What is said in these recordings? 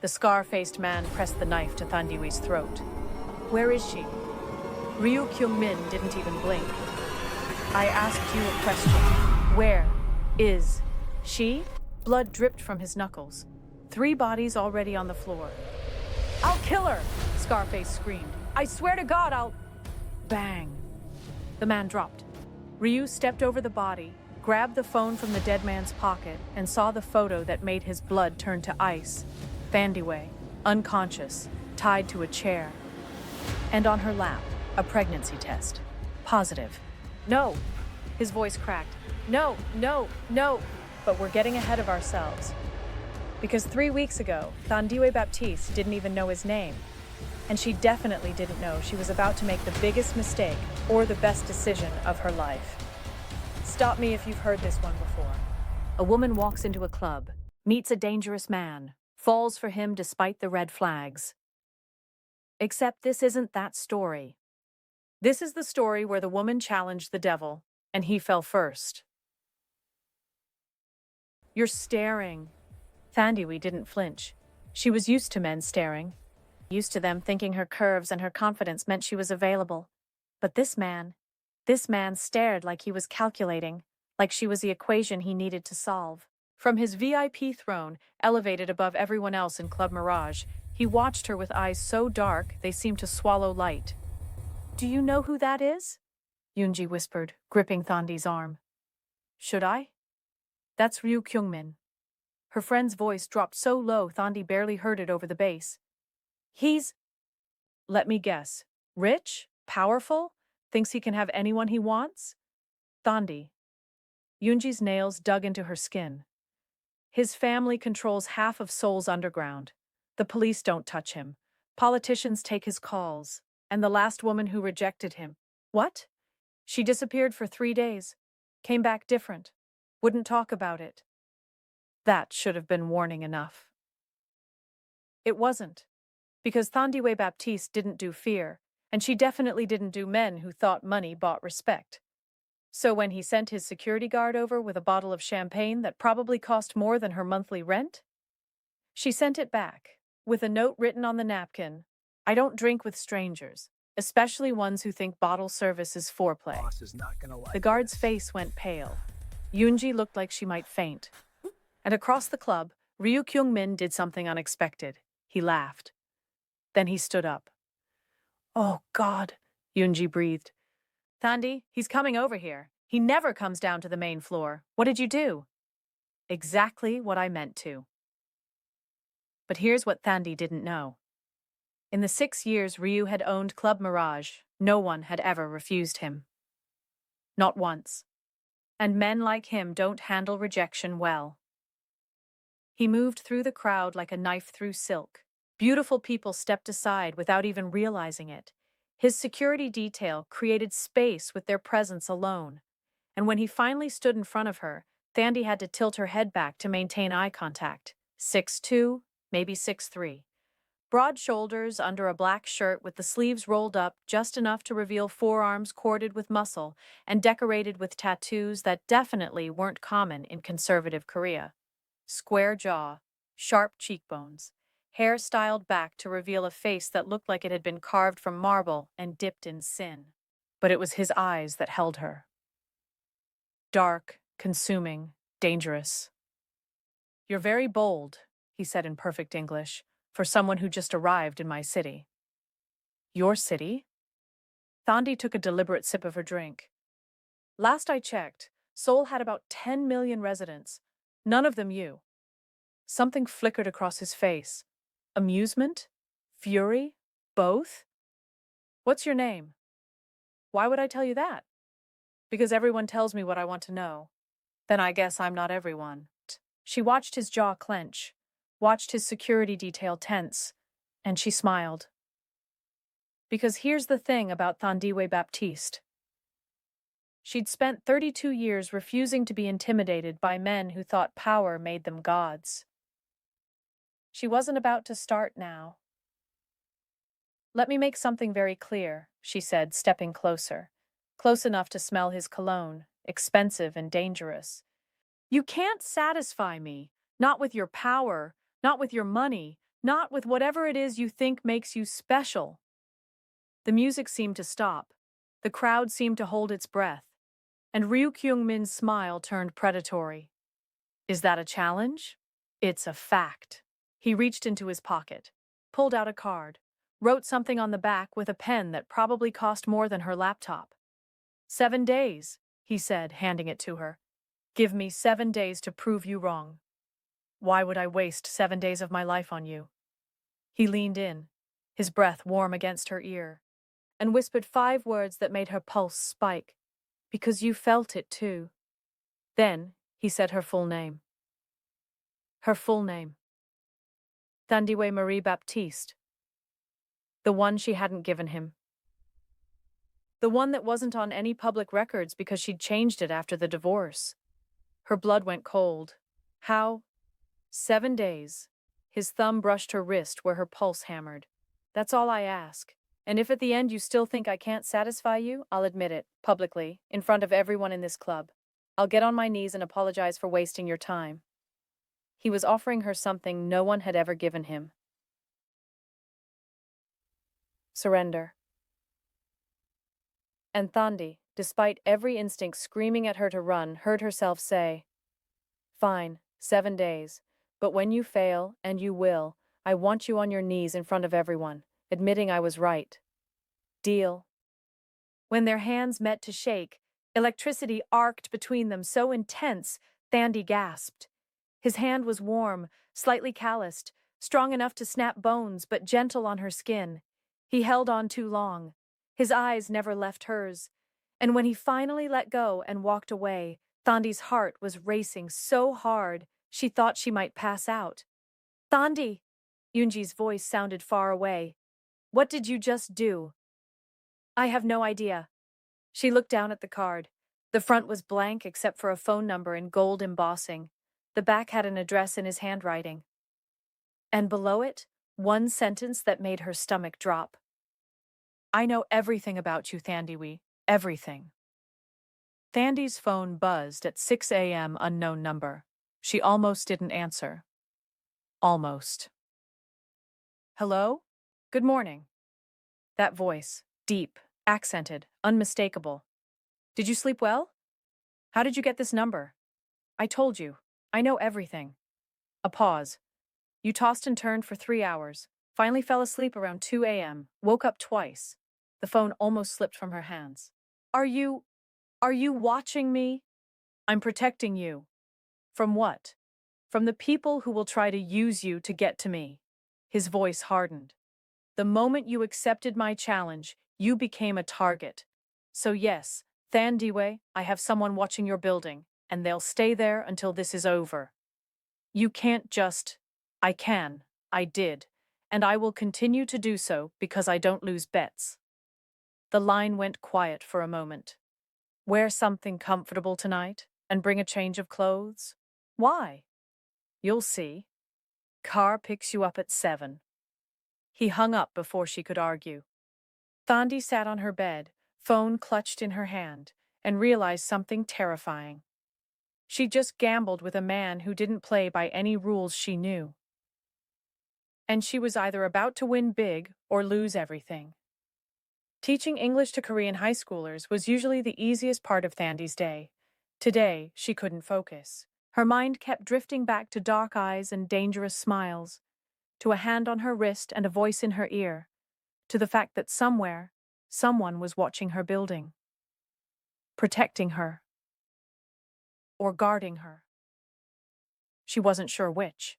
The scar-faced man pressed the knife to Thandiwe's throat. Where is she? Ryu Kyung-min didn't even blink. I asked you a question. Where is she? Blood dripped from his knuckles. 3 bodies already on the floor. I'll kill her! Scarface screamed. I swear to God, I'll... Bang. The man dropped. Ryu stepped over the body, grabbed the phone from the dead man's pocket, and saw the photo that made his blood turn to ice. Thandiwe, unconscious, tied to a chair. And on her lap, a pregnancy test. Positive. No! His voice cracked. No, no, no! But we're getting ahead of ourselves. Because 3 weeks ago, Thandiwe Baptiste didn't even know his name. And she definitely didn't know she was about to make the biggest mistake or the best decision of her life. Stop me if you've heard this one before. A woman walks into a club, meets a dangerous man, falls for him despite the red flags. Except this isn't that story. This is the story where the woman challenged the devil, and he fell first. You're staring. Thandiwe didn't flinch. She was used to men staring. Used to them thinking her curves and her confidence meant she was available. But this man stared like he was calculating, like she was the equation he needed to solve. From his VIP throne, elevated above everyone else in Club Mirage, he watched her with eyes so dark they seemed to swallow light. Do you know who that is? Yoonji whispered, gripping Thandi's arm. Should I? That's Ryu Kyung-min. Her friend's voice dropped so low Thandi barely heard it over the bass. He's... Let me guess. Rich? Powerful? Thinks he can have anyone he wants? Thandi. Yoonji's nails dug into her skin. His family controls half of Seoul's underground. The police don't touch him. Politicians take his calls. And the last woman who rejected him. What? She disappeared for 3 days. Came back different. Wouldn't talk about it. That should have been warning enough. It wasn't. Because Thandiwe Baptiste didn't do fear, and she definitely didn't do men who thought money bought respect. So when he sent his security guard over with a bottle of champagne that probably cost more than her monthly rent, she sent it back, with a note written on the napkin, I don't drink with strangers, especially ones who think bottle service is foreplay. The guard's face went pale. Yoonji looked like she might faint. And across the club, Ryu Kyung-min did something unexpected. He laughed. Then he stood up. Oh, God, Yoonji breathed. Thandi, he's coming over here. He never comes down to the main floor. What did you do? Exactly what I meant to. But here's what Thandi didn't know. In the 6 years Ryu had owned Club Mirage, no one had ever refused him. Not once. And men like him don't handle rejection well. He moved through the crowd like a knife through silk. Beautiful people stepped aside without even realizing it. His security detail created space with their presence alone. And when he finally stood in front of her, Thandi had to tilt her head back to maintain eye contact. 6'2", maybe 6'3". Broad shoulders under a black shirt with the sleeves rolled up just enough to reveal forearms corded with muscle and decorated with tattoos that definitely weren't common in conservative Korea. Square jaw, sharp cheekbones, hair styled back to reveal a face that looked like it had been carved from marble and dipped in sin. But it was his eyes that held her. Dark, consuming, dangerous. You're very bold, he said in perfect English, for someone who just arrived in my city. Your city? Thandi took a deliberate sip of her drink. Last I checked, Seoul had about 10 million residents. None of them you. Something flickered across his face. Amusement? Fury? Both? What's your name? Why would I tell you that? Because everyone tells me what I want to know. Then I guess I'm not everyone. She watched his jaw clench, watched his security detail tense, and she smiled. Because here's the thing about Thandiwe Baptiste. She'd spent 32 years refusing to be intimidated by men who thought power made them gods. She wasn't about to start now. Let me make something very clear, she said, stepping closer, close enough to smell his cologne, expensive and dangerous. You can't satisfy me, not with your power, not with your money, Not with whatever it is you think makes you special. The music seemed to stop. The crowd seemed to hold its breath. And Ryu Kyung-min's smile turned predatory. Is that a challenge? It's a fact. He reached into his pocket, pulled out a card, wrote something on the back with a pen that probably cost more than her laptop. 7 days, he said, handing it to her. Give me 7 days to prove you wrong. Why would I waste 7 days of my life on you? He leaned in, his breath warm against her ear, and whispered 5 words that made her pulse spike. Because you felt it too. Then he said her full name. Her full name. Thandiwe Marie Baptiste. The one she hadn't given him. The one that wasn't on any public records because she'd changed it after the divorce. Her blood went cold. How? 7 days. His thumb brushed her wrist where her pulse hammered. That's all I ask. And if at the end you still think I can't satisfy you, I'll admit it, publicly, in front of everyone in this club. I'll get on my knees and apologize for wasting your time. He was offering her something no one had ever given him. Surrender. And Thandi, despite every instinct screaming at her to run, heard herself say, Fine, 7 days, but when you fail, and you will, I want you on your knees in front of everyone, admitting I was right. Deal. When their hands met to shake, electricity arced between them so intense, Thandi gasped. His hand was warm, slightly calloused, strong enough to snap bones but gentle on her skin. He held on too long. His eyes never left hers. And when he finally let go and walked away, Thandi's heart was racing so hard she thought she might pass out. Thandi! Yoonji's voice sounded far away. What did you just do? I have no idea. She looked down at the card. The front was blank except for a phone number in gold embossing. The back had an address in his handwriting. And below it, one sentence that made her stomach drop. I know everything about you, Thandiwe. Everything. Thandi's phone buzzed at 6 a.m. unknown number. She almost didn't answer. Almost. Hello? Good morning. That voice, deep, accented, unmistakable. Did you sleep well? How did you get this number? I told you. I know everything. A pause. You tossed and turned for 3 hours, finally fell asleep around 2 a.m., woke up twice. The phone almost slipped from her hands. Are you watching me? I'm protecting you. From what? From the people who will try to use you to get to me. His voice hardened. The moment you accepted my challenge, you became a target. So yes, Thandiwe, I have someone watching your building, and they'll stay there until this is over. You can't just... I can. I did. And I will continue to do so because I don't lose bets. The line went quiet for a moment. Wear something comfortable tonight and bring a change of clothes? Why? You'll see. Car picks you up at 7. He hung up before she could argue. Thandi sat on her bed, phone clutched in her hand, and realized something terrifying. She just gambled with a man who didn't play by any rules she knew. And she was either about to win big or lose everything. Teaching English to Korean high schoolers was usually the easiest part of Thandi's day. Today, she couldn't focus. Her mind kept drifting back to dark eyes and dangerous smiles, to a hand on her wrist and a voice in her ear, to the fact that somewhere, someone was watching her building. Protecting her. Or guarding her. She wasn't sure which.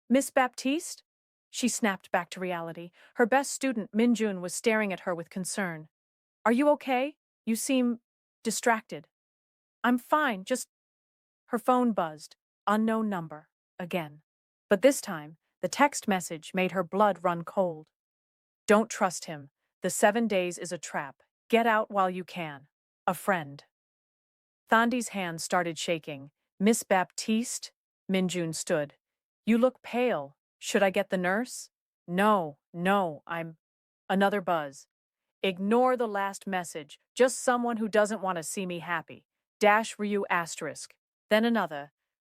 Miss Baptiste? She snapped back to reality. Her best student, Minjun, was staring at her with concern. Are you okay? You seem distracted. I'm fine, just... Her phone buzzed. Unknown number. Again. But this time, the text message made her blood run cold. Don't trust him. The 7 days is a trap. Get out while you can. A friend. Thandi's hands started shaking. Miss Baptiste? Minjun stood. You look pale. Should I get the nurse? No, I'm... Another buzz. Ignore the last message. Just someone who doesn't want to see me happy. Dash Ryu asterisk. Then another.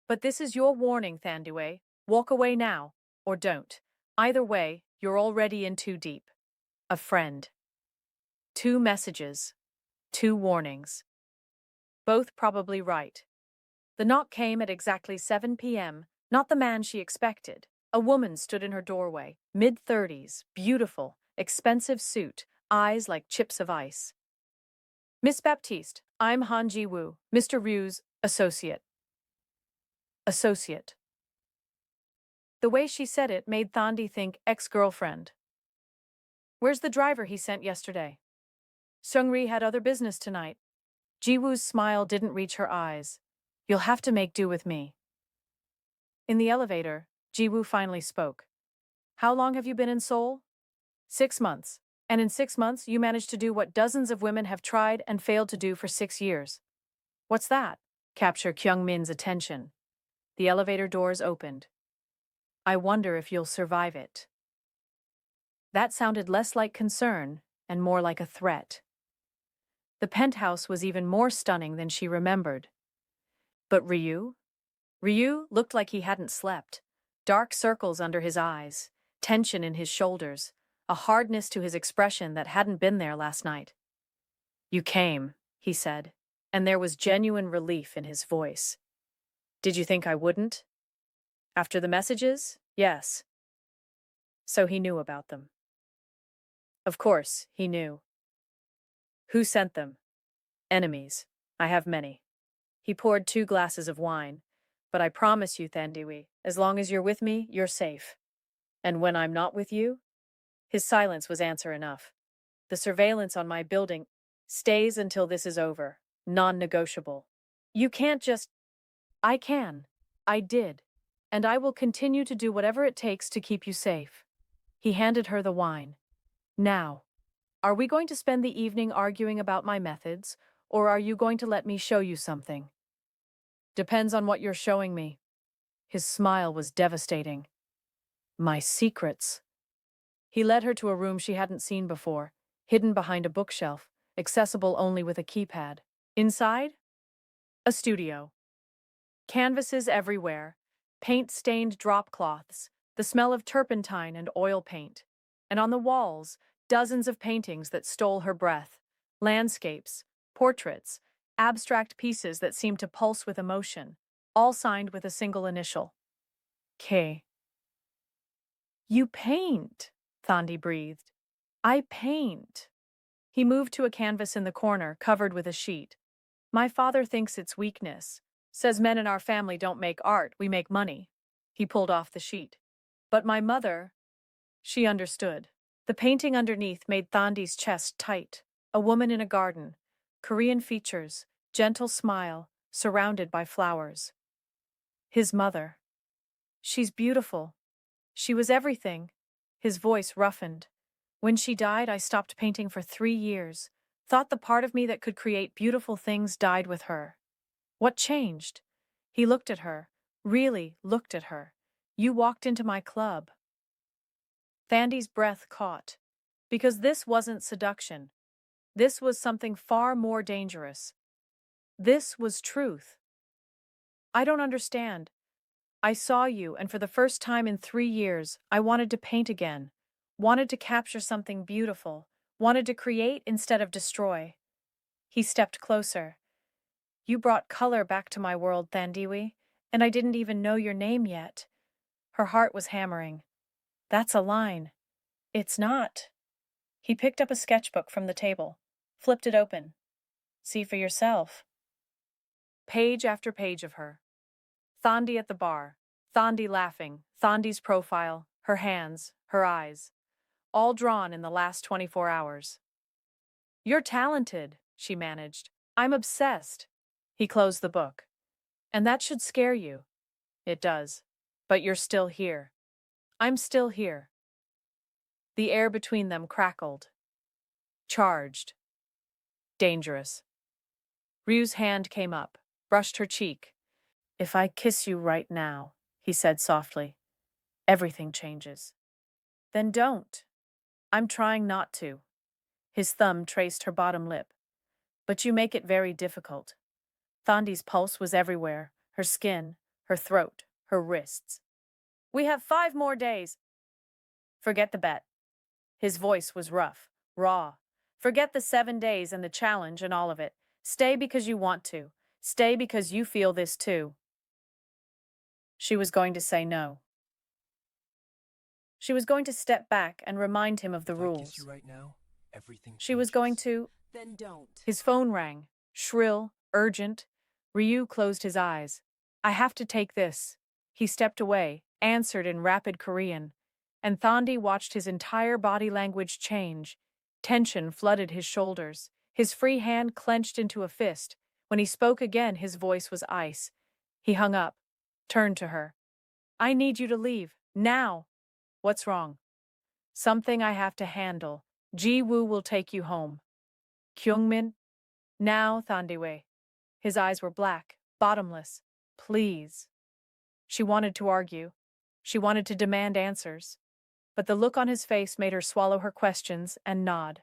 But this is your warning, Thandiwe. Walk away now. or don't. Either way, you're already in too deep. A friend. 2 messages. 2 warnings. Both probably right. The knock came at exactly 7 p.m., not the man she expected. A woman stood in her doorway, mid-30s, beautiful, expensive suit, eyes like chips of ice. Miss Baptiste, I'm Han Ji-woo, Mr. Ryu's associate. Associate. The way she said it made Thandi think ex-girlfriend. Where's the driver he sent yesterday? Seungri had other business tonight. Ji-woo's smile didn't reach her eyes. You'll have to make do with me. In the elevator, Ji-woo finally spoke. How long have you been in Seoul? 6 months. And in 6 months, you managed to do what dozens of women have tried and failed to do for 6 years. What's that? Capture Kyung-min's attention. The elevator doors opened. I wonder if you'll survive it. That sounded less like concern and more like a threat. The penthouse was even more stunning than she remembered. But Ryu? Ryu looked like he hadn't slept. Dark circles under his eyes, tension in his shoulders, a hardness to his expression that hadn't been there last night. You came, he said, and there was genuine relief in his voice. Did you think I wouldn't? After the messages? Yes. So he knew about them. Of course, he knew. Who sent them? Enemies. I have many. He poured 2 glasses of wine. But I promise you, Thandiwe, as long as you're with me, you're safe. And when I'm not with you? His silence was answer enough. The surveillance on my building stays until this is over. Non-negotiable. You can't just... I can. I did. And I will continue to do whatever it takes to keep you safe. He handed her the wine. Now, are we going to spend the evening arguing about my methods, or are you going to let me show you something? Depends on what you're showing me. His smile was devastating. My secrets. He led her to a room she hadn't seen before, hidden behind a bookshelf, accessible only with a keypad. Inside? A studio. Canvases everywhere, paint-stained drop cloths, the smell of turpentine and oil paint. And on the walls, dozens of paintings that stole her breath. Landscapes, portraits, abstract pieces that seemed to pulse with emotion, all signed with a single initial. K. You paint, Thandi breathed. I paint. He moved to a canvas in the corner, covered with a sheet. My father thinks it's weakness. Says men in our family don't make art, we make money. He pulled off the sheet. But my mother... She understood. The painting underneath made Thandi's chest tight. A woman in a garden. Korean features, gentle smile, surrounded by flowers. His mother. She's beautiful. She was everything. His voice roughened. When she died, I stopped painting for 3 years. Thought the part of me that could create beautiful things died with her. What changed? He looked at her, really looked at her. You walked into my club. Thandi's breath caught. Because this wasn't seduction. This was something far more dangerous. This was truth. I don't understand. I saw you, and for the first time in 3 years, I wanted to paint again. Wanted to capture something beautiful. Wanted to create instead of destroy. He stepped closer. You brought color back to my world, Thandiwe, and I didn't even know your name yet. Her heart was hammering. That's a line. It's not. He picked up a sketchbook from the table, flipped it open. See for yourself. Page after page of her. Thandi at the bar, Thandi laughing, Thandi's profile, her hands, her eyes. All drawn in the last 24 hours. You're talented, she managed. I'm obsessed. He closed the book. And that should scare you. It does. But you're still here. I'm still here. The air between them crackled. Charged. Dangerous. Ryu's hand came up, brushed her cheek. If I kiss you right now, he said softly, everything changes. Then don't. I'm trying not to. His thumb traced her bottom lip. But you make it very difficult. Thandi's pulse was everywhere, her skin, her throat, her wrists. We have 5 more days. Forget the bet. His voice was rough, raw. Forget the 7 days and the challenge and all of it. Stay because you want to. Stay because you feel this too. She was going to say no. She was going to step back and remind him of the rules. If I kiss you right now, everything She was going changes. to... Then don't. His phone rang, shrill, urgent. Ryu closed his eyes. I have to take this. He stepped away, answered in rapid Korean, and Thandi watched his entire body language change. Tension flooded his shoulders. His free hand clenched into a fist. When he spoke again, his voice was ice. He hung up, turned to her. I need you to leave, now. What's wrong? Something I have to handle. Ji-woo will take you home. Kyungmin? Now, Thandiwe. His eyes were black, bottomless. Please. She wanted to argue. She wanted to demand answers. But the look on his face made her swallow her questions and nod.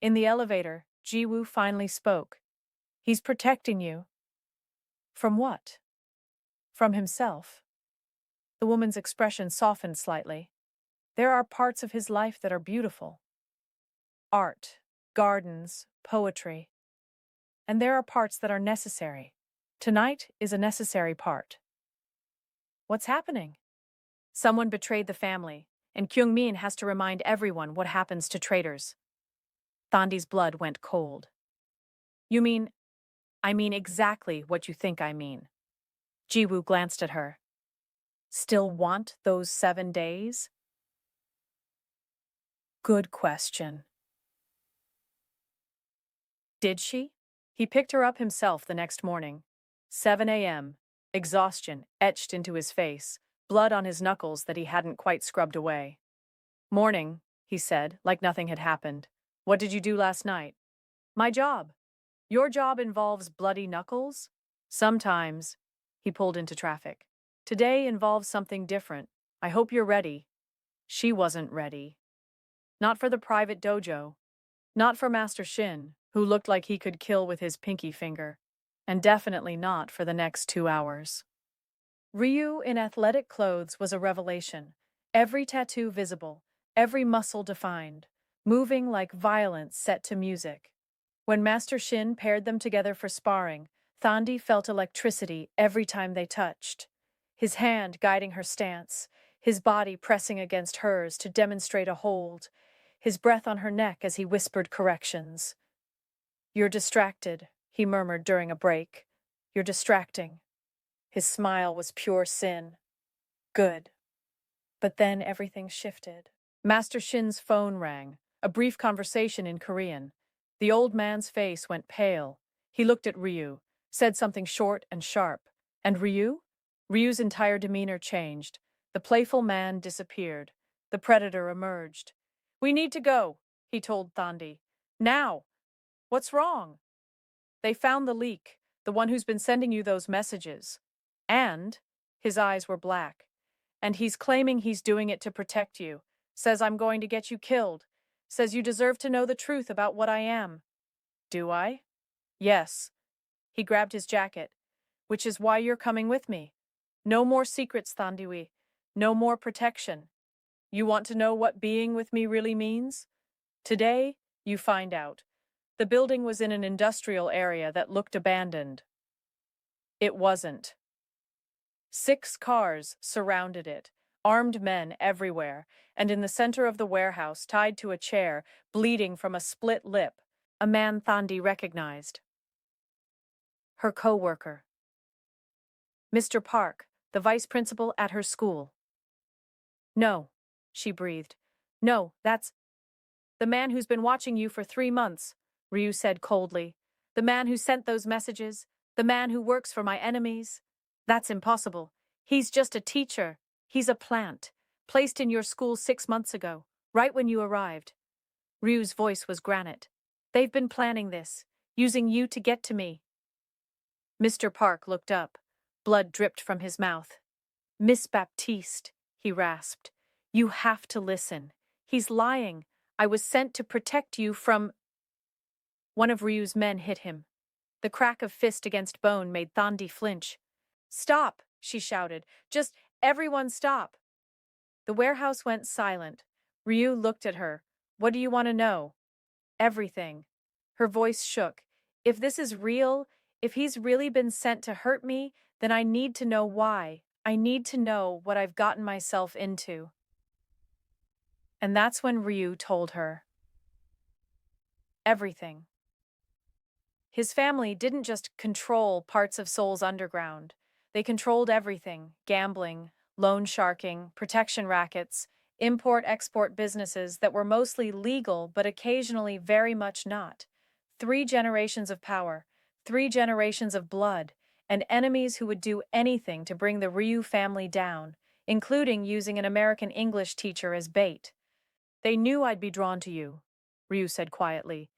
In the elevator, Ji-woo finally spoke. He's protecting you. From what? From himself. The woman's expression softened slightly. There are parts of his life that are beautiful. Art, gardens, poetry. And there are parts that are necessary. Tonight is a necessary part. What's happening? Someone betrayed the family, and Kyungmin has to remind everyone what happens to traitors. Thandi's blood went cold. You mean... I mean exactly what you think I mean. Ji-woo glanced at her. Still want those 7 days? Good question. Did she? He picked her up himself the next morning. 7 a.m. Exhaustion etched into his face, blood on his knuckles that he hadn't quite scrubbed away. Morning, he said, like nothing had happened. What did you do last night? My job. Your job involves bloody knuckles? Sometimes. He pulled into traffic. Today involves something different. I hope you're ready. She wasn't ready. Not for the private dojo. Not for Master Shin, who looked like he could kill with his pinky finger. And definitely not for the next 2 hours. Ryu in athletic clothes was a revelation. Every tattoo visible, every muscle defined, moving like violence set to music. When Master Shin paired them together for sparring, Thandi felt electricity every time they touched. His hand guiding her stance, his body pressing against hers to demonstrate a hold, his breath on her neck as he whispered corrections. You're distracted, he murmured during a break. You're distracting. His smile was pure sin. Good. But then everything shifted. Master Shin's phone rang, a brief conversation in Korean. The old man's face went pale. He looked at Ryu, said something short and sharp. And Ryu? Ryu's entire demeanor changed. The playful man disappeared. The predator emerged. We need to go, he told Thandi. Now. What's wrong? They found the leak, the one who's been sending you those messages. And, his eyes were black. And he's claiming he's doing it to protect you. Says I'm going to get you killed. Says you deserve to know the truth about what I am. Do I? Yes. He grabbed his jacket. Which is why you're coming with me. No more secrets, Thandiwe. No more protection. You want to know what being with me really means? Today, you find out. The building was in an industrial area that looked abandoned. It wasn't. 6 cars surrounded it, armed men everywhere, and in the center of the warehouse, tied to a chair, bleeding from a split lip, a man Thandi recognized. Her co-worker. Mr. Park, the vice principal at her school. No, she breathed. No, that's... The man who's been watching you for 3 months, Ryu said coldly. The man who sent those messages, the man who works for my enemies. That's impossible. He's just a teacher. He's a plant, placed in your school 6 months ago, right when you arrived. Ryu's voice was granite. They've been planning this, using you to get to me. Mr. Park looked up. Blood dripped from his mouth. Miss Baptiste, he rasped. You have to listen. He's lying. I was sent to protect you from... One of Ryu's men hit him. The crack of fist against bone made Thandi flinch. Stop, she shouted. Just everyone stop. The warehouse went silent. Ryu looked at her. What do you want to know? Everything. Her voice shook. If this is real, if he's really been sent to hurt me, then I need to know why. I need to know what I've gotten myself into. And that's when Ryu told her. Everything. His family didn't just control parts of Seoul's underground. They controlled everything: gambling, loan sharking, protection rackets, import-export businesses that were mostly legal but occasionally very much not. 3 generations of power, 3 generations of blood, and enemies who would do anything to bring the Ryu family down, including using an American English teacher as bait. They knew I'd be drawn to you, Ryu said quietly.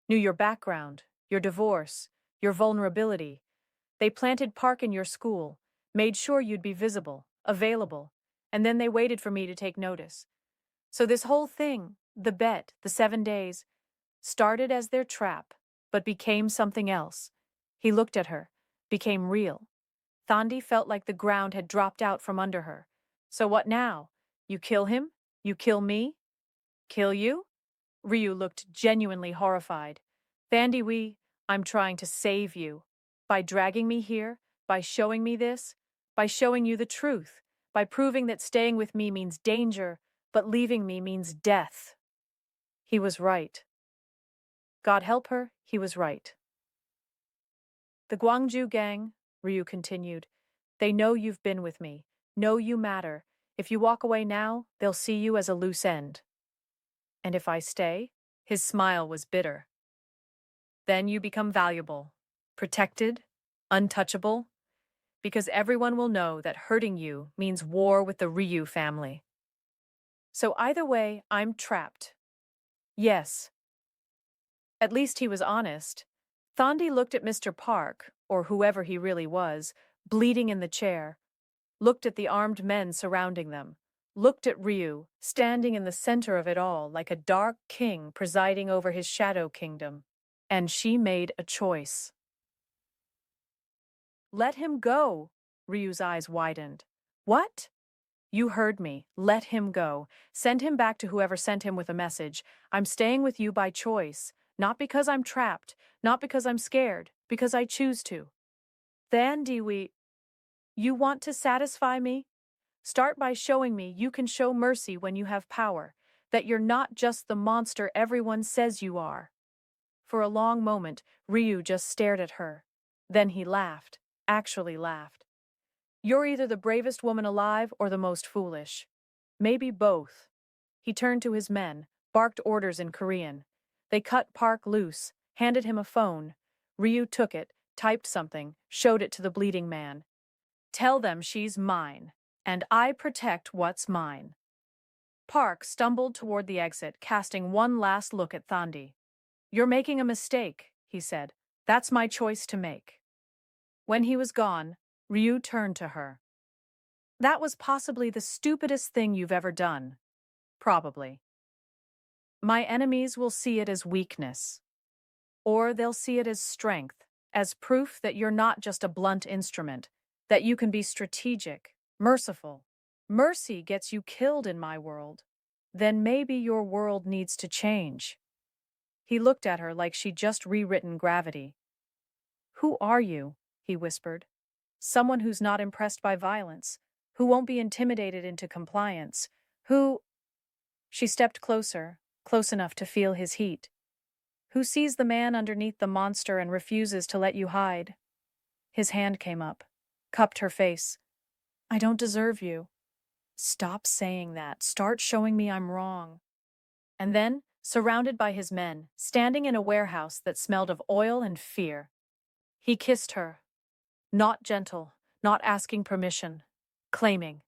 Knew your background, your divorce, your vulnerability. They planted Park in your school, made sure you'd be visible, available, and then they waited for me to take notice. So this whole thing, the bet, the 7 days, started as their trap, but became something else. He looked at her, became real. Thandi felt like the ground had dropped out from under her. So what now? You kill him? You kill me? Kill you? Ryu looked genuinely horrified. Thandiwe, I'm trying to save you. By dragging me here, by showing me this, by showing you the truth, by proving that staying with me means danger, but leaving me means death. He was right. God help her, he was right. The Gwangju gang, Ryu continued, they know you've been with me, know you matter. If you walk away now, they'll see you as a loose end. And if I stay? His smile was bitter. Then you become valuable, protected, untouchable, because everyone will know that hurting you means war with the Ryu family. So either way, I'm trapped. Yes. At least he was honest. Thandi looked at Mr. Park, or whoever he really was, bleeding in the chair, looked at the armed men surrounding them, looked at Ryu, standing in the center of it all like a dark king presiding over his shadow kingdom. And she made a choice. Let him go, Ryu's eyes widened. What? You heard me. Let him go. Send him back to whoever sent him with a message. I'm staying with you by choice, not because I'm trapped, not because I'm scared, because I choose to. Thandiwe, you want to satisfy me? Start by showing me you can show mercy when you have power, that you're not just the monster everyone says you are. For a long moment, Ryu just stared at her. Then he laughed, actually laughed. You're either the bravest woman alive or the most foolish. Maybe both. He turned to his men, barked orders in Korean. They cut Park loose, handed him a phone. Ryu took it, typed something, showed it to the bleeding man. Tell them she's mine, and I protect what's mine. Park stumbled toward the exit, casting one last look at Thandi. You're making a mistake, he said. That's my choice to make. When he was gone, Ryu turned to her. That was possibly the stupidest thing you've ever done. Probably. My enemies will see it as weakness. Or they'll see it as strength, as proof that you're not just a blunt instrument, that you can be strategic, merciful. Mercy gets you killed in my world. Then maybe your world needs to change. He looked at her like she'd just rewritten gravity. Who are you? He whispered. Someone who's not impressed by violence, who won't be intimidated into compliance, who... She stepped closer, close enough to feel his heat. Who sees the man underneath the monster and refuses to let you hide? His hand came up, cupped her face. I don't deserve you. Stop saying that. Start showing me I'm wrong. And then, surrounded by his men, standing in a warehouse that smelled of oil and fear, he kissed her. Not gentle, not asking permission, claiming.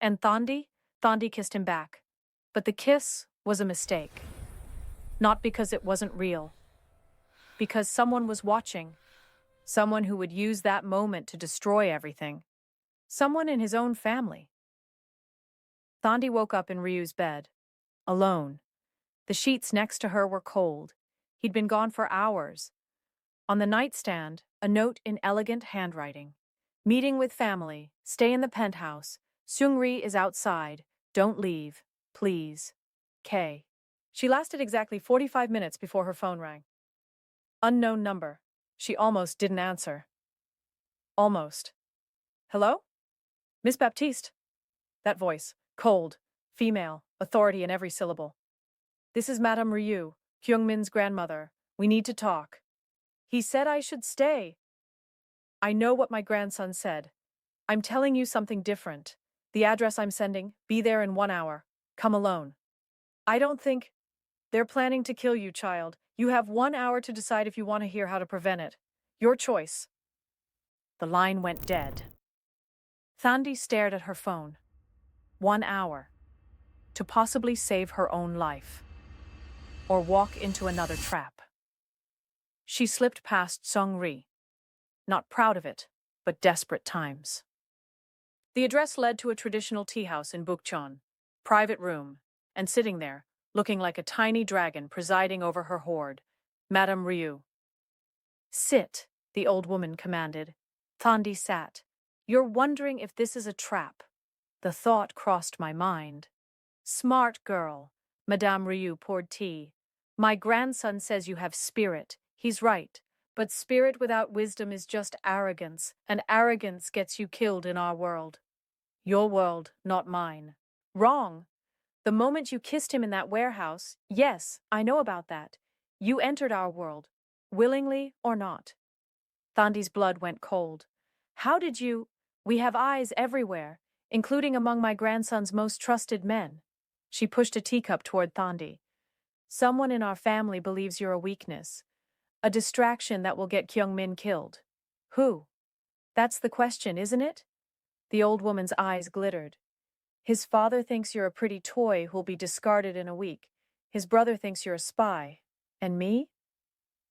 And Thandi kissed him back. But the kiss was a mistake. Not because it wasn't real. Because someone was watching. Someone who would use that moment to destroy everything. Someone in his own family. Thandi woke up in Ryu's bed, alone. The sheets next to her were cold. He'd been gone for hours. On the nightstand, a note in elegant handwriting. Meeting with family. Stay in the penthouse. Seungri is outside. Don't leave, please. K. She lasted exactly 45 minutes before her phone rang. Unknown number. She almost didn't answer. Almost. Hello? Miss Baptiste? That voice, cold, female, authority in every syllable. This is Madame Ryu, Kyungmin's grandmother. We need to talk. He said I should stay. I know what my grandson said. I'm telling you something different. The address I'm sending, be there in 1 hour. Come alone. I don't think... They're planning to kill you, child. You have 1 hour to decide if you want to hear how to prevent it. Your choice. The line went dead. Thandi stared at her phone. 1 hour. To possibly save her own life. Or walk into another trap. She slipped past Song-ri. Not proud of it, but desperate times. The address led to a traditional tea house in Bukchon. Private room. And sitting there, looking like a tiny dragon presiding over her horde, Madame Ryu. Sit, the old woman commanded. Thandi sat. You're wondering if this is a trap. The thought crossed my mind. Smart girl. Madame Ryu poured tea. My grandson says you have spirit. He's right. But spirit without wisdom is just arrogance, and arrogance gets you killed in our world. Your world, not mine. Wrong. The moment you kissed him in that warehouse, yes, I know about that. You entered our world, willingly or not. Thandi's blood went cold. How did you? We have eyes everywhere, including among my grandson's most trusted men. She pushed a teacup toward Thandi. Someone in our family believes you're a weakness. A distraction that will get Kyungmin killed. Who? That's the question, isn't it? The old woman's eyes glittered. His father thinks you're a pretty toy who'll be discarded in a week. His brother thinks you're a spy. And me?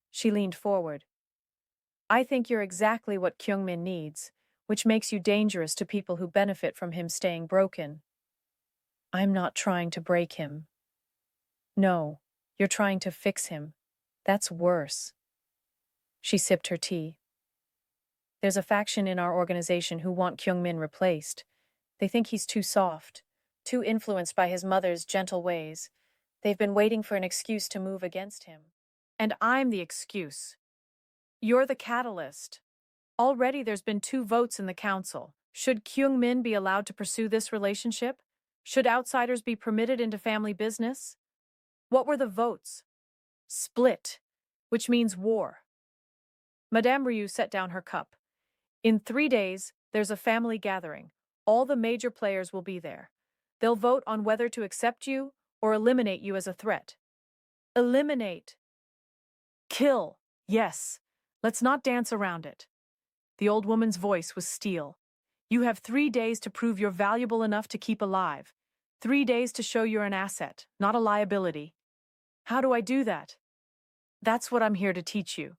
She leaned forward. I think you're exactly what Kyungmin needs, which makes you dangerous to people who benefit from him staying broken. I'm not trying to break him. No, you're trying to fix him. That's worse. She sipped her tea. There's a faction in our organization who want Kyungmin replaced. They think he's too soft, too influenced by his mother's gentle ways. They've been waiting for an excuse to move against him. And I'm the excuse. You're the catalyst. Already there's been 2 votes in the council. Should Kyungmin be allowed to pursue this relationship? Should outsiders be permitted into family business? What were the votes? Split, which means war. Madame Ryu set down her cup. In 3 days, there's a family gathering. All the major players will be there. They'll vote on whether to accept you or eliminate you as a threat. Eliminate. Kill. Yes. Let's not dance around it. The old woman's voice was steel. You have 3 days to prove you're valuable enough to keep alive. 3 days to show you're an asset, not a liability. How do I do that? That's what I'm here to teach you.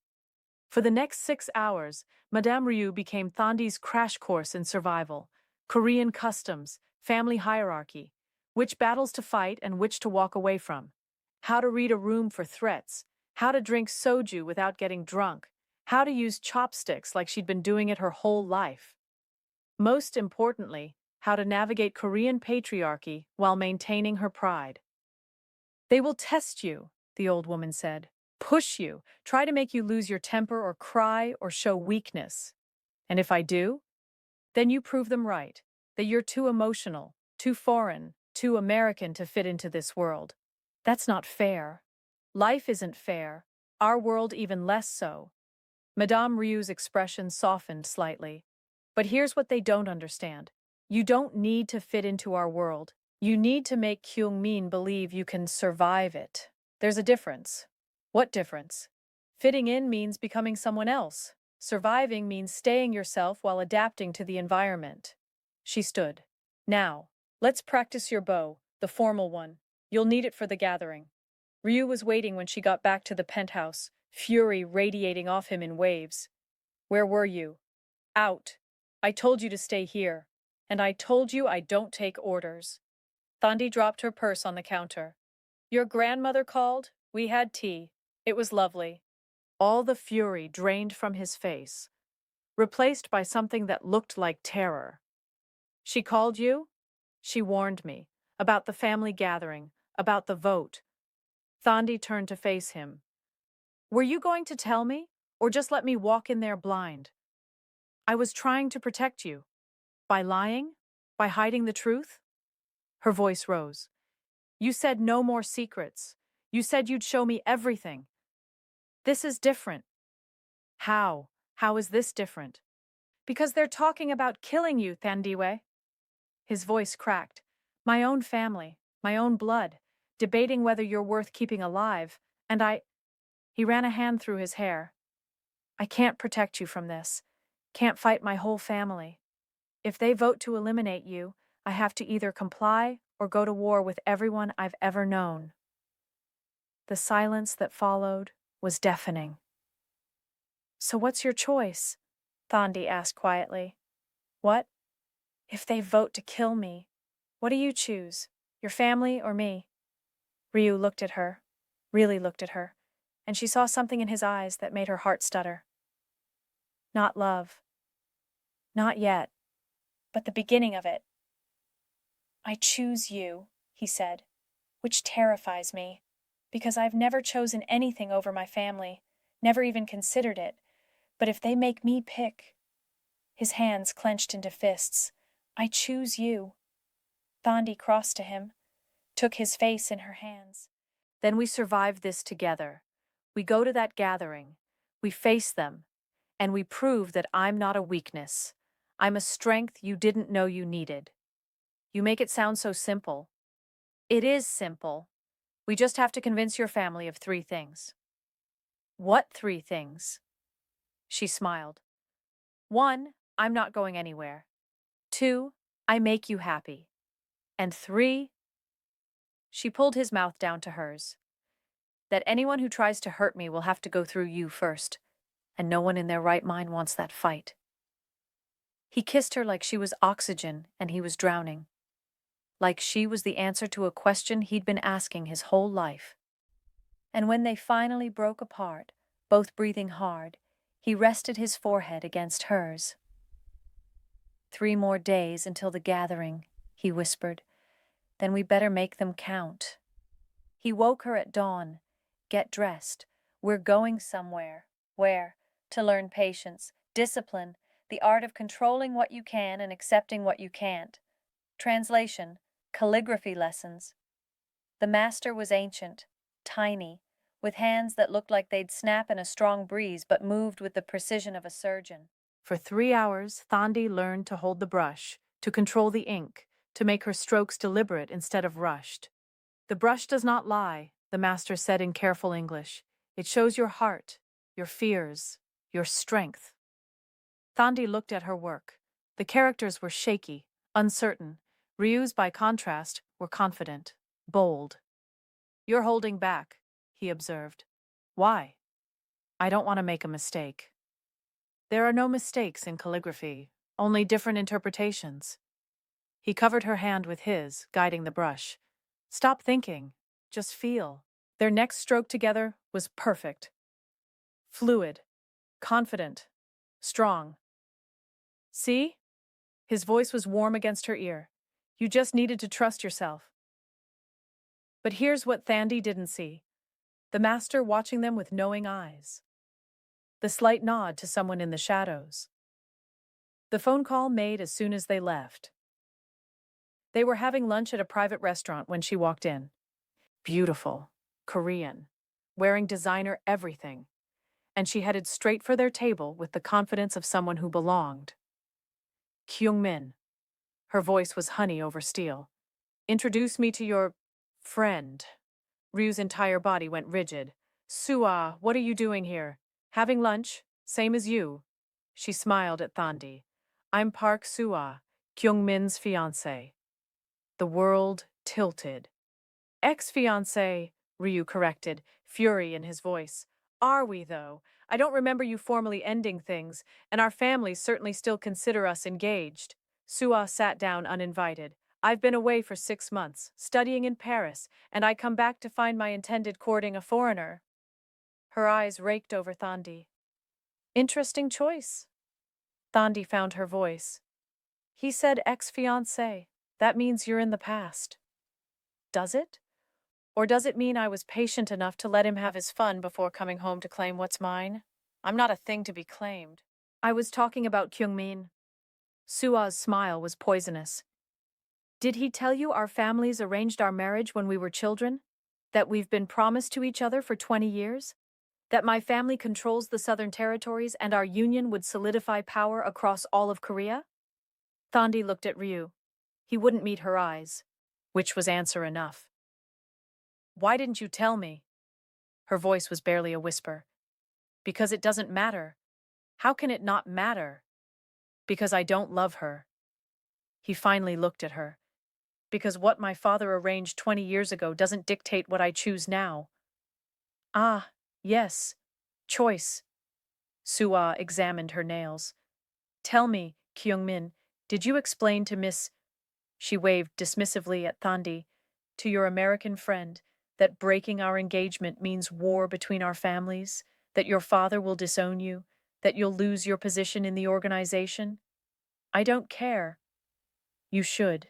For the next 6 hours, Madame Ryu became Thandi's crash course in survival, Korean customs, family hierarchy, which battles to fight and which to walk away from, how to read a room for threats, how to drink soju without getting drunk, how to use chopsticks like she'd been doing it her whole life. Most importantly, how to navigate Korean patriarchy while maintaining her pride. They will test you, the old woman said. Push you, try to make you lose your temper or cry or show weakness. And if I do, then you prove them right, that you're too emotional, too foreign, too American to fit into this world. That's not fair. Life isn't fair, our world even less so. Madame Ryu's expression softened slightly. But here's what they don't understand. You don't need to fit into our world. You need to make Kyungmin believe you can survive it. There's a difference. What difference? Fitting in means becoming someone else. Surviving means staying yourself while adapting to the environment. She stood. Now, let's practice your bow, the formal one. You'll need it for the gathering. Ryu was waiting when she got back to the penthouse, fury radiating off him in waves. Where were you? Out. I told you to stay here. And I told you I don't take orders. Thandi dropped her purse on the counter. Your grandmother called? We had tea. It was lovely. All the fury drained from his face, replaced by something that looked like terror. She called you? She warned me. about the family gathering, about the vote. Thandi turned to face him. Were you going to tell me, or just let me walk in there blind? I was trying to protect you. By lying? By hiding the truth? Her voice rose. You said no more secrets. You said you'd show me everything. This is different. How? How is this different? Because they're talking about killing you, Thandiwe. His voice cracked. My own family, my own blood, debating whether you're worth keeping alive, and He ran a hand through his hair. I can't protect you from this. Can't fight my whole family. If they vote to eliminate you, I have to either comply or go to war with everyone I've ever known. The silence that followed was deafening. So what's your choice? Thandi asked quietly. What? If they vote to kill me, what do you choose? Your family or me? Ryu looked at her, really looked at her, and she saw something in his eyes that made her heart stutter. Not love. Not yet, but the beginning of it. I choose you, he said, which terrifies me, because I've never chosen anything over my family, never even considered it, but if they make me pick... His hands clenched into fists. I choose you. Thandi crossed to him, took his face in her hands. Then we survive this together. We go to that gathering. We face them. And we prove that I'm not a weakness. I'm a strength you didn't know you needed. You make it sound so simple. It is simple. We just have to convince your family of 3 things. What 3 things? She smiled. 1, I'm not going anywhere. 2, I make you happy. And 3, she pulled his mouth down to hers. That anyone who tries to hurt me will have to go through you first, and no one in their right mind wants that fight. He kissed her like she was oxygen and he was drowning. Like she was the answer to a question he'd been asking his whole life. And when they finally broke apart, both breathing hard, he rested his forehead against hers. 3 more days until the gathering, he whispered. Then we better make them count. He woke her at dawn. Get dressed. We're going somewhere. Where? To learn patience, discipline, the art of controlling what you can and accepting what you can't. Translation, calligraphy lessons. The master was ancient, tiny, with hands that looked like they'd snap in a strong breeze but moved with the precision of a surgeon. For 3 hours, Thandi learned to hold the brush, to control the ink, to make her strokes deliberate instead of rushed. The brush does not lie, the master said in careful English. It shows your heart, your fears, your strength. Thandi looked at her work. The characters were shaky, uncertain. Ryu's, by contrast, were confident, bold. You're holding back, he observed. Why? I don't want to make a mistake. There are no mistakes in calligraphy, only different interpretations. He covered her hand with his, guiding the brush. Stop thinking, just feel. Their next stroke together was perfect. Fluid, confident, strong. See? His voice was warm against her ear. You just needed to trust yourself. But here's what Thandi didn't see. The master watching them with knowing eyes. The slight nod to someone in the shadows. The phone call made as soon as they left. They were having lunch at a private restaurant when she walked in. Beautiful, Korean, wearing designer everything. And she headed straight for their table with the confidence of someone who belonged. Kyung-min. Her voice was honey over steel. Introduce me to your friend. Ryu's entire body went rigid. Sua, what are you doing here? Having lunch, same as you. She smiled at Thandi. I'm Park Sua, Kyung-min's fiancée. The world tilted. Ex-fiancée, Ryu corrected, fury in his voice. Are we, though? I don't remember you formally ending things, and our families certainly still consider us engaged. Sua sat down uninvited. I've been away for 6 months, studying in Paris, and I come back to find my intended courting a foreigner. Her eyes raked over Thandi. Interesting choice. Thandi found her voice. He said ex-fiancé. That means you're in the past. does it? Or does it mean I was patient enough to let him have his fun before coming home to claim what's mine? I'm not a thing to be claimed. I was talking about Kyungmin. Sua's smile was poisonous. Did he tell you our families arranged our marriage when we were children? That we've been promised to each other for 20 years? That my family controls the southern territories and our union would solidify power across all of Korea? Thandi looked at Ryu. He wouldn't meet her eyes, which was answer enough. Why didn't you tell me? Her voice was barely a whisper. Because it doesn't matter. How can it not matter? Because I don't love her. He finally looked at her. Because what my father arranged 20 years ago doesn't dictate what I choose now. Ah, yes. Choice. Sua examined her nails. Tell me, Kyungmin, did you explain to Miss... She waved dismissively at Thandi, to your American friend, that breaking our engagement means war between our families, that your father will disown you, that you'll lose your position in the organization? I don't care. You should.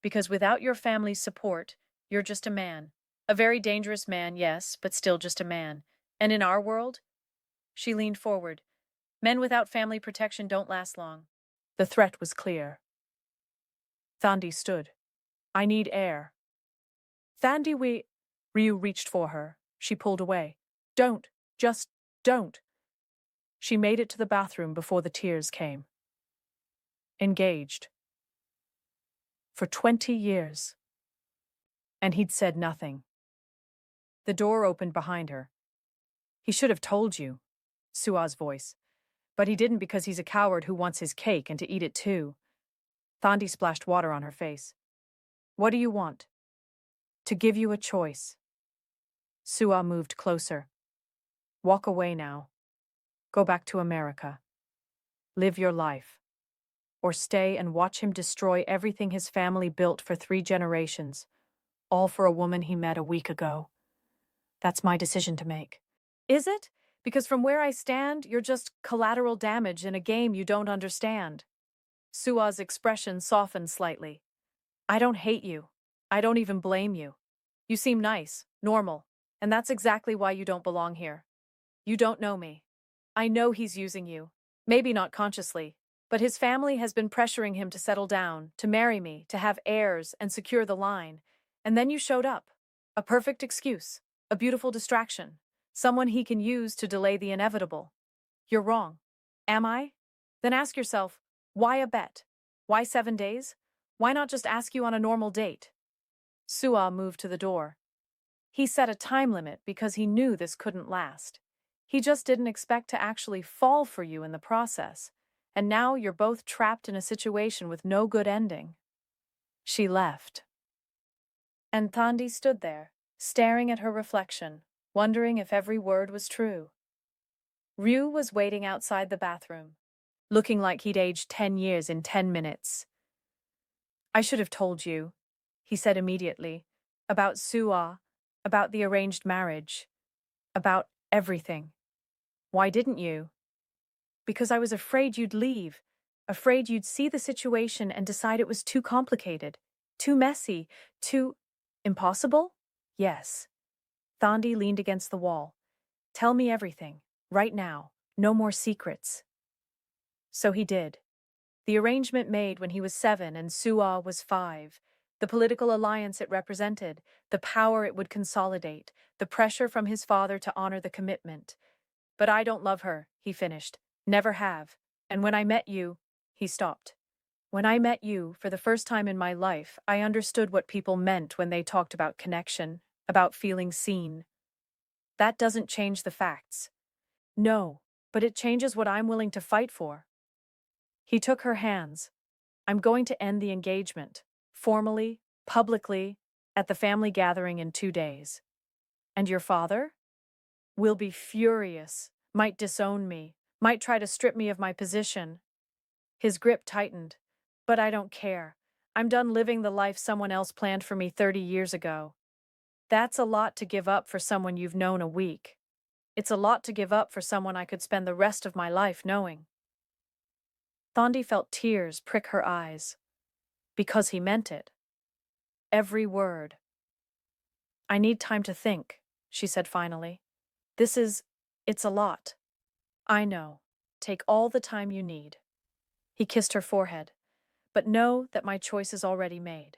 Because without your family's support, you're just a man. A very dangerous man, yes, but still just a man. And in our world? She leaned forward. Men without family protection don't last long. The threat was clear. Thandi stood. I need air. Thandiwe... Ryu reached for her. She pulled away. Don't. Just don't. She made it to the bathroom before the tears came. Engaged. For 20 years. And he'd said nothing. The door opened behind her. He should have told you, Sua's voice. But he didn't because he's a coward who wants his cake and to eat it too. Thandi splashed water on her face. What do you want? To give you a choice. Sua moved closer. Walk away now. Go back to America. Live your life. Or stay and watch him destroy everything his family built for 3 generations, all for a woman he met a week ago. That's my decision to make. Is it? Because from where I stand, you're just collateral damage in a game you don't understand. Sua's expression softened slightly. I don't hate you. I don't even blame you. You seem nice, normal, and that's exactly why you don't belong here. You don't know me. I know he's using you. Maybe not consciously, but his family has been pressuring him to settle down, to marry me, to have heirs and secure the line. And then you showed up. A perfect excuse. A beautiful distraction. Someone he can use to delay the inevitable. You're wrong. Am I? Then ask yourself, why a bet? Why 7 days? Why not just ask you on a normal date? Sua moved to the door. He set a time limit because he knew this couldn't last. He just didn't expect to actually fall for you in the process. And now you're both trapped in a situation with no good ending. She left. And Thandi stood there, staring at her reflection, wondering if every word was true. Ryu was waiting outside the bathroom, looking like he'd aged 10 years in 10 minutes. I should have told you, he said immediately, about Sua, about the arranged marriage, about everything. Why didn't you? Because I was afraid you'd leave, afraid you'd see the situation and decide it was too complicated, too messy, too... impossible? Yes. Thandi leaned against the wall. Tell me everything, right now, no more secrets. So he did. The arrangement made when he was 7 and Sua was 5, the political alliance it represented, the power it would consolidate, the pressure from his father to honor the commitment. But I don't love her, he finished. Never have. And when I met you, he stopped. When I met you, for the first time in my life, I understood what people meant when they talked about connection, about feeling seen. That doesn't change the facts. No, but it changes what I'm willing to fight for. He took her hands. I'm going to end the engagement, formally, publicly, at the family gathering in 2 days. And your father? Will be furious, might disown me, might try to strip me of my position. His grip tightened. But I don't care. I'm done living the life someone else planned for me 30 years ago. That's a lot to give up for someone you've known a week. It's a lot to give up for someone I could spend the rest of my life knowing. Thandi felt tears prick her eyes. Because he meant it. Every word. I need time to think, she said finally. It's a lot. I know. Take all the time you need. He kissed her forehead. But know that my choice is already made.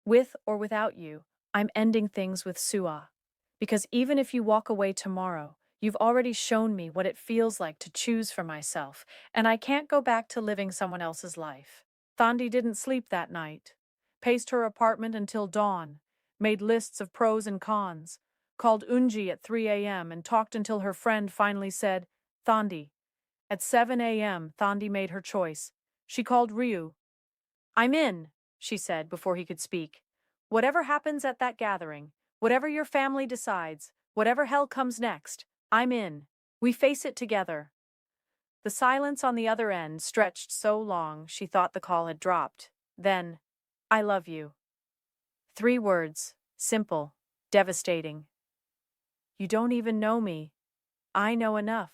With or without you, I'm ending things with Sua. Because even if you walk away tomorrow, you've already shown me what it feels like to choose for myself, and I can't go back to living someone else's life. Thandi didn't sleep that night. Paced her apartment until dawn, made lists of pros and cons, called Unji at 3 a.m. and talked until her friend finally said, Thandi. At 7 a.m., Thandi made her choice. She called Ryu. I'm in, she said before he could speak. Whatever happens at that gathering, whatever your family decides, whatever hell comes next, I'm in. We face it together. The silence on the other end stretched so long she thought the call had dropped. Then, I love you. 3 words, simple, devastating. You don't even know me. I know enough.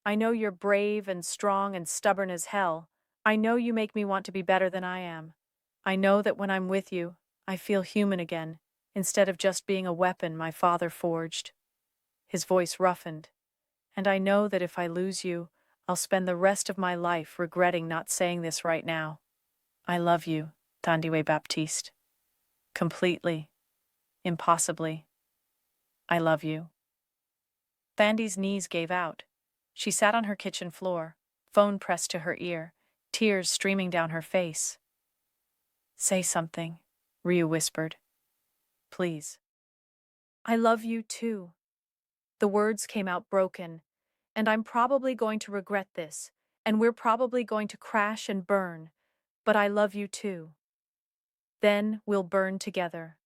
I know you're brave and strong and stubborn as hell. I know you make me want to be better than I am. I know that when I'm with you, I feel human again, instead of just being a weapon my father forged. His voice roughened. And I know that if I lose you, I'll spend the rest of my life regretting not saying this right now. I love you, Thandiwe Baptiste. Completely. Impossibly. I love you. Thandi's knees gave out. She sat on her kitchen floor, phone pressed to her ear, tears streaming down her face. Say something, Ryu whispered. Please. I love you too. The words came out broken, and I'm probably going to regret this, and we're probably going to crash and burn, but I love you too. Then we'll burn together.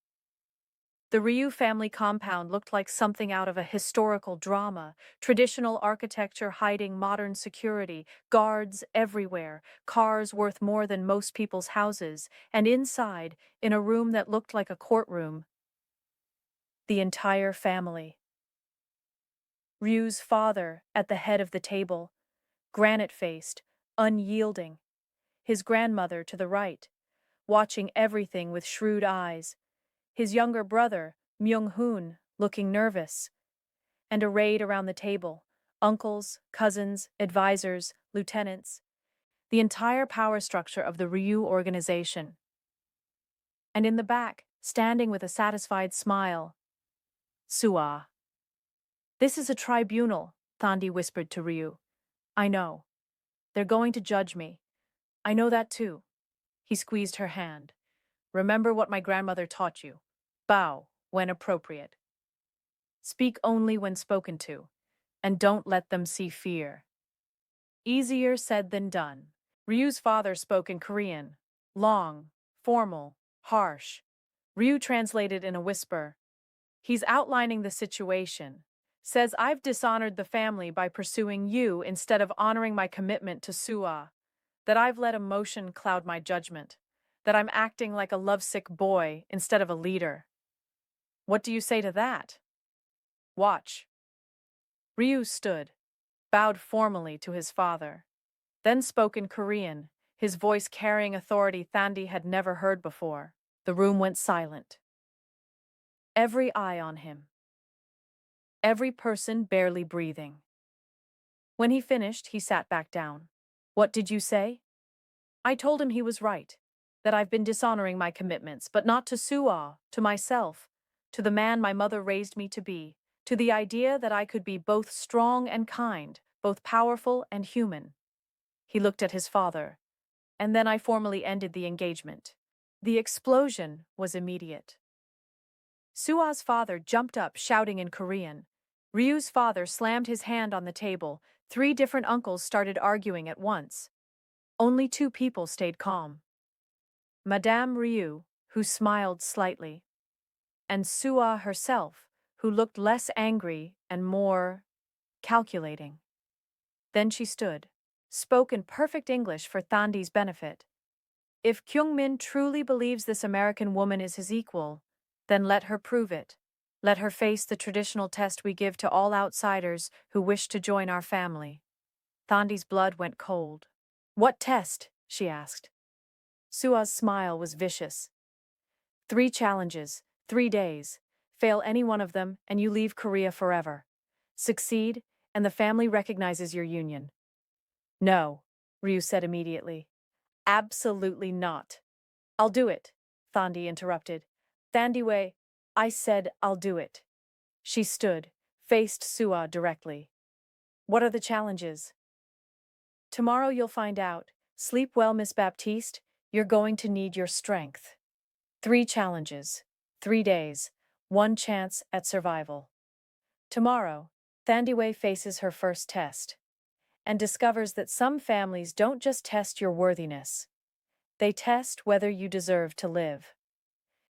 The Ryu family compound looked like something out of a historical drama, traditional architecture hiding modern security, guards everywhere, cars worth more than most people's houses, and inside, in a room that looked like a courtroom, the entire family. Ryu's father at the head of the table, granite-faced, unyielding. His grandmother to the right, watching everything with shrewd eyes. His younger brother, Myung-hoon, looking nervous. And arrayed around the table, uncles, cousins, advisors, lieutenants. The entire power structure of the Ryu organization. And in the back, standing with a satisfied smile, Sua. This is a tribunal, Thandi whispered to Ryu. I know. They're going to judge me. I know that too. He squeezed her hand. Remember what my grandmother taught you. Bow when appropriate. Speak only when spoken to, and don't let them see fear. Easier said than done. Ryu's father spoke in Korean. Long, formal, harsh. Ryu translated in a whisper. He's outlining the situation. Says I've dishonored the family by pursuing you instead of honoring my commitment to Sua. That I've let emotion cloud my judgment. That I'm acting like a lovesick boy instead of a leader. What do you say to that? Watch. Ryu stood, bowed formally to his father, then spoke in Korean, his voice carrying authority Thandi had never heard before. The room went silent. Every eye on him. Every person barely breathing. When he finished, he sat back down. What did you say? I told him he was right, that I've been dishonoring my commitments, but not to Sua, to myself, to the man my mother raised me to be, to the idea that I could be both strong and kind, both powerful and human. He looked at his father, and then I formally ended the engagement. The explosion was immediate. Sua's father jumped up, shouting in Korean. Ryu's father slammed his hand on the table. 3 different uncles started arguing at once. Only 2 people stayed calm. Madame Ryu, who smiled slightly, and Sua herself, who looked less angry and more calculating. Then she stood, spoke in perfect English for Thandi's benefit. If Kyungmin truly believes this American woman is his equal, then let her prove it. Let her face the traditional test we give to all outsiders who wish to join our family. Thandi's blood went cold. What test? She asked. Sua's smile was vicious. 3 challenges, 3 days. Fail any one of them, and you leave Korea forever. Succeed, and the family recognizes your union. No, Ryu said immediately. Absolutely not. I'll do it, Thandi interrupted. Thandiwe, I said I'll do it. She stood, faced Sua directly. What are the challenges? Tomorrow you'll find out. Sleep well, Miss Baptiste. You're going to need your strength. 3 challenges, 3 days, 1 chance at survival. Tomorrow, Thandiwe faces her first test and discovers that some families don't just test your worthiness. They test whether you deserve to live.